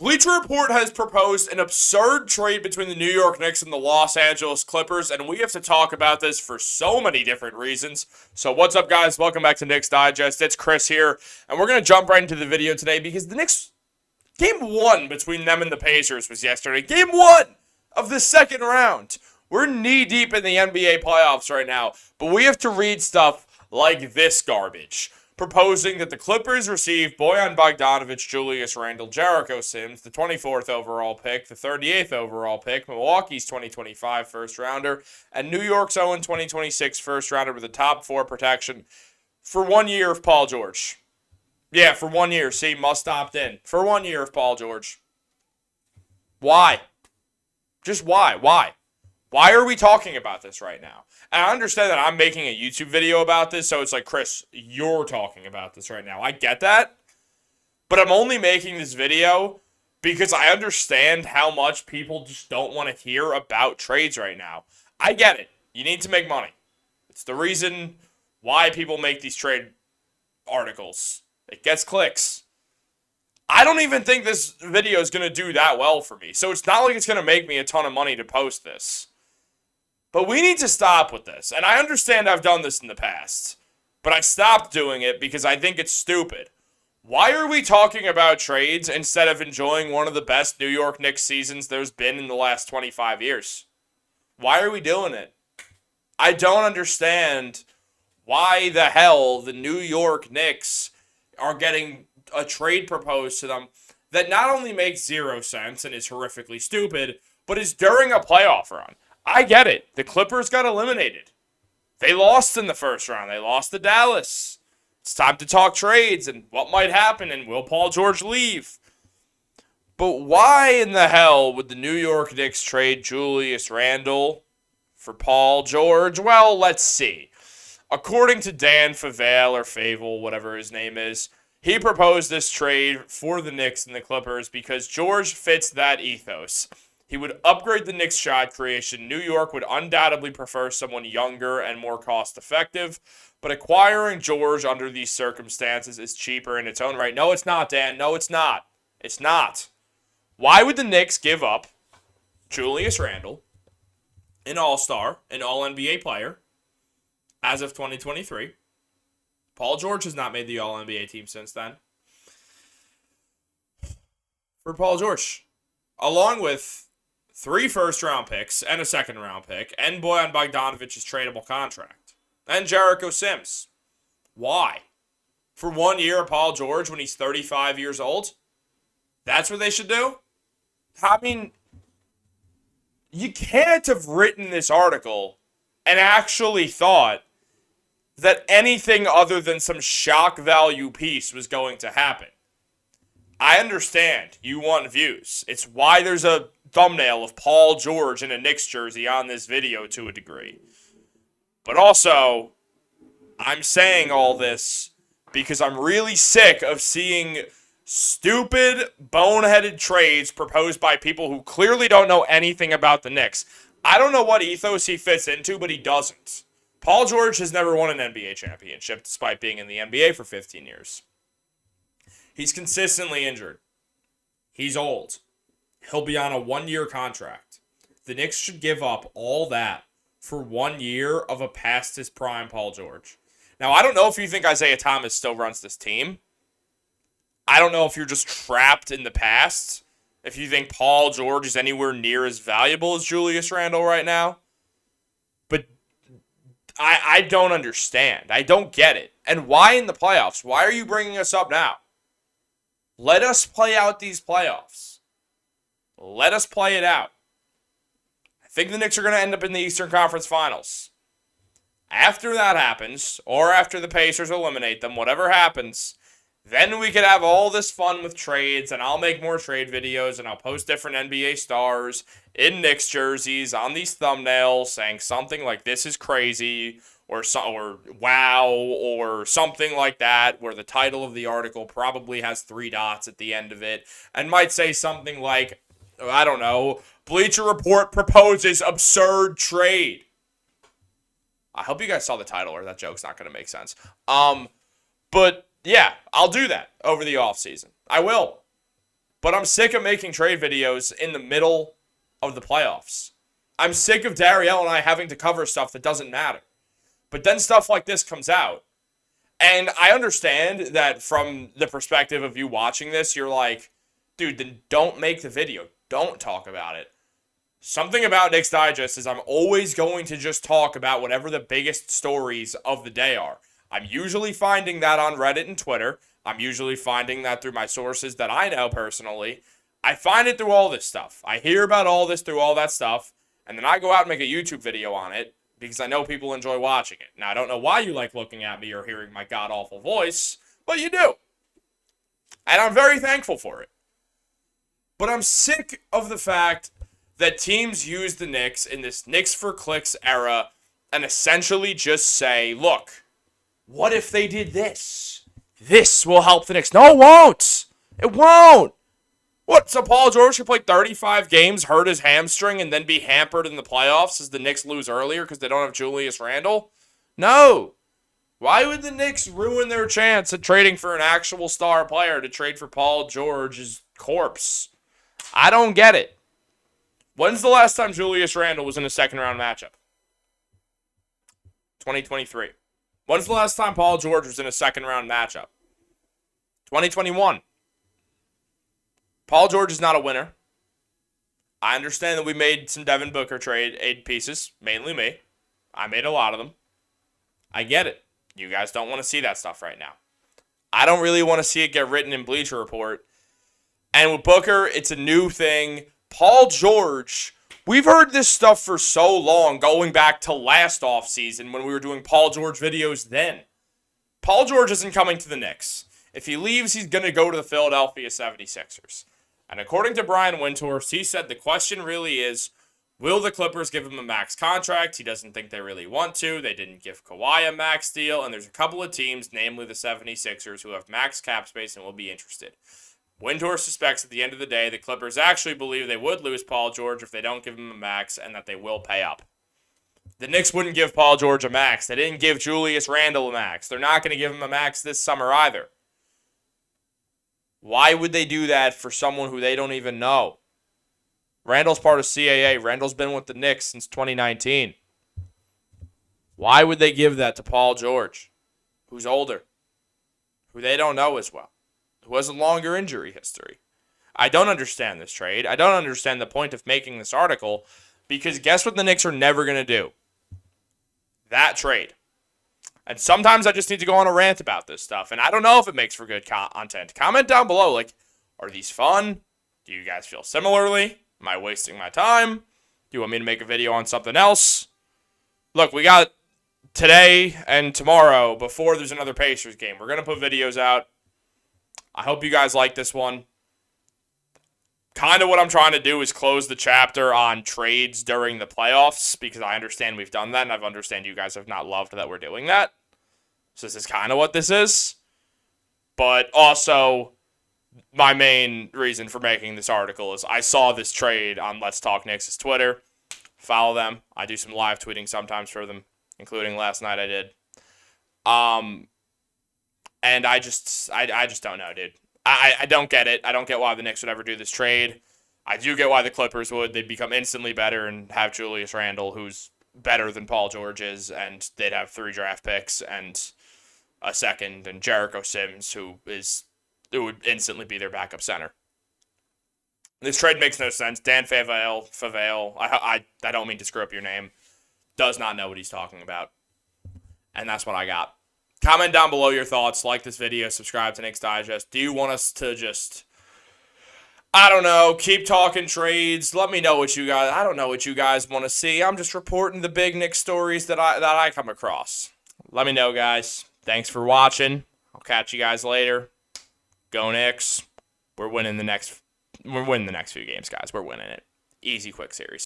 Bleacher Report has proposed an absurd trade between the New York Knicks and the Los Angeles Clippers, and we have to talk about this for so many different reasons. So what's up, guys? Welcome back to Knicks Digest. It's Chris here, and we're going to jump right into the video today because the Knicks, Game 1 between them and the Pacers was yesterday. Game 1 of the second round. We're knee-deep in the NBA playoffs right now, but we have to read stuff like this garbage, proposing that the Clippers receive Bojan Bogdanovic, Julius Randle, Jericho Sims, the 24th overall pick, the 38th overall pick, Milwaukee's 2025 first-rounder, and New York's own 2026 first-rounder with a top 4 protection for 1 year of Paul George. Yeah, for 1 year. See, must opt in. For 1 year of Paul George. Why? Just why? Why? Why are we talking about this right now? And I understand that I'm making a YouTube video about this, so it's like, Chris, you're talking about this right now. I get that, but I'm only making this video because I understand how much people just don't want to hear about trades right now. I get it. You need to make money. It's the reason why people make these trade articles. It gets clicks. I don't even think this video is going to do that well for me, so it's not like it's going to make me a ton of money to post this. But we need to stop with this. And I understand I've done this in the past, but I stopped doing it because I think it's stupid. Why are we talking about trades instead of enjoying one of the best New York Knicks seasons there's been in the last 25 years? Why are we doing it? I don't understand why the hell the New York Knicks are getting a trade proposed to them that not only makes zero sense and is horrifically stupid, but is during a playoff run. I get it. The Clippers got eliminated. They lost in the first round. They lost to Dallas. It's time to talk trades and what might happen and will Paul George leave? But why in the hell would the New York Knicks trade Julius Randle for Paul George? Well, let's see. According to Dan Favale or Favel, whatever his name is, he proposed this trade for the Knicks and the Clippers because George fits that ethos. He would upgrade the Knicks' shot creation. New York would undoubtedly prefer someone younger and more cost-effective, but acquiring George under these circumstances is cheaper in its own right. No, it's not, Dan. No, it's not. It's not. Why would the Knicks give up Julius Randle, an all-star, an all-NBA player, as of 2023? Paul George has not made the all-NBA team since then. For Paul George, along with 3 first-round picks and a second-round pick, and Bojan Bogdanovic's tradable contract, and Jericho Sims. Why? For 1 year of Paul George when he's 35 years old? That's what they should do? I mean, you can't have written this article and actually thought that anything other than some shock value piece was going to happen. I understand you want views. It's why there's a thumbnail of Paul George in a Knicks jersey on this video to a degree. But also, I'm saying all this because I'm really sick of seeing stupid, boneheaded trades proposed by people who clearly don't know anything about the Knicks. I don't know what ethos he fits into, but he doesn't. Paul George has never won an NBA championship despite being in the NBA for 15 years. He's consistently injured. He's old. He'll be on a 1-year contract. The Knicks should give up all that for 1 year of a past his prime Paul George. Now, I don't know if you think Isaiah Thomas still runs this team. I don't know if you're just trapped in the past. If you think Paul George is anywhere near as valuable as Julius Randle right now. But I don't understand. I don't get it. And why in the playoffs? Why are you bringing us up now? Let us play out these playoffs. Let us play it out. I think the Knicks are going to end up in the Eastern Conference Finals. After that happens, or after the Pacers eliminate them, whatever happens, then we could have all this fun with trades, and I'll make more trade videos, and I'll post different NBA stars in Knicks jerseys on these thumbnails saying something like, "This is crazy," or "Wow," or something like that, where the title of the article probably has 3 dots at the end of it, and might say something like, I don't know, Bleacher Report proposes absurd trade. I hope you guys saw the title, or that joke's not going to make sense. But yeah, I'll do that over the offseason. I will. But I'm sick of making trade videos in the middle of the playoffs. I'm sick of Darielle and I having to cover stuff that doesn't matter. But then stuff like this comes out. And I understand that from the perspective of you watching this, you're like, dude, then don't make the video. Don't talk about it. Something about Knicks Digest is I'm always going to just talk about whatever the biggest stories of the day are. I'm usually finding that on Reddit and Twitter. I'm usually finding that through my sources that I know personally. I find it through all this stuff. I hear about all this through all that stuff, and then I go out and make a YouTube video on it because I know people enjoy watching it. Now, I don't know why you like looking at me or hearing my god-awful voice, but you do. And I'm very thankful for it. But I'm sick of the fact that teams use the Knicks in this Knicks for clicks era and essentially just say, look, what if they did this? This will help the Knicks. No, it won't. It won't. What, so Paul George should play 35 games, hurt his hamstring, and then be hampered in the playoffs as the Knicks lose earlier because they don't have Julius Randle? No. Why would the Knicks ruin their chance at trading for an actual star player to trade for Paul George's corpse? I don't get it. When's the last time Julius Randle was in a second-round matchup? 2023. When's the last time Paul George was in a second-round matchup? 2021. Paul George is not a winner. I understand that we made some Devin Booker trade aid pieces, mainly me. I made a lot of them. I get it. You guys don't want to see that stuff right now. I don't really want to see it get written in Bleacher Report. And with Booker, it's a new thing. Paul George, we've heard this stuff for so long, going back to last offseason when we were doing Paul George videos then. Paul George isn't coming to the Knicks. If he leaves, he's going to go to the Philadelphia 76ers. And according to Brian Windhorst, he said the question really is, will the Clippers give him a max contract? He doesn't think they really want to. They didn't give Kawhi a max deal. And there's a couple of teams, namely the 76ers, who have max cap space and will be interested. Windhorst suspects at the end of the day, the Clippers actually believe they would lose Paul George if they don't give him a max and that they will pay up. The Knicks wouldn't give Paul George a max. They didn't give Julius Randle a max. They're not going to give him a max this summer either. Why would they do that for someone who they don't even know? Randle's part of CAA. Randle's been with the Knicks since 2019. Why would they give that to Paul George, who's older, who they don't know as well, who has a longer injury history? I don't understand this trade. I don't understand the point of making this article because guess what the Knicks are never going to do? That trade. And sometimes I just need to go on a rant about this stuff. And I don't know if it makes for good content. Comment down below, like, are these fun? Do you guys feel similarly? Am I wasting my time? Do you want me to make a video on something else? Look, we got today and tomorrow before there's another Pacers game. We're going to put videos out. I hope you guys like this one. Kind of what I'm trying to do is close the chapter on trades during the playoffs because I understand we've done that and I understand you guys have not loved that we're doing that. So this is kind of what this is. But also, my main reason for making this article is I saw this trade on Let's Talk Knicks' Twitter. Follow them. I do some live tweeting sometimes for them, including last night I did. And I just don't know, dude. I don't get it. I don't get why the Knicks would ever do this trade. I do get why the Clippers would. They'd become instantly better and have Julius Randle, who's better than Paul George is, and they'd have 3 draft picks and a second, and Jericho Sims, who would instantly be their backup center. This trade makes no sense. Dan Favale, I don't mean to screw up your name, does not know what he's talking about. And that's what I got. Comment down below your thoughts. Like this video. Subscribe to Knicks Digest. Do you want us to just, I don't know, keep talking trades? Let me know what you guys, I don't know what you guys want to see. I'm just reporting the big Knicks stories that I come across. Let me know, guys. Thanks for watching. I'll catch you guys later. Go Knicks. We're winning the next few games, guys. We're winning it. Easy, quick series.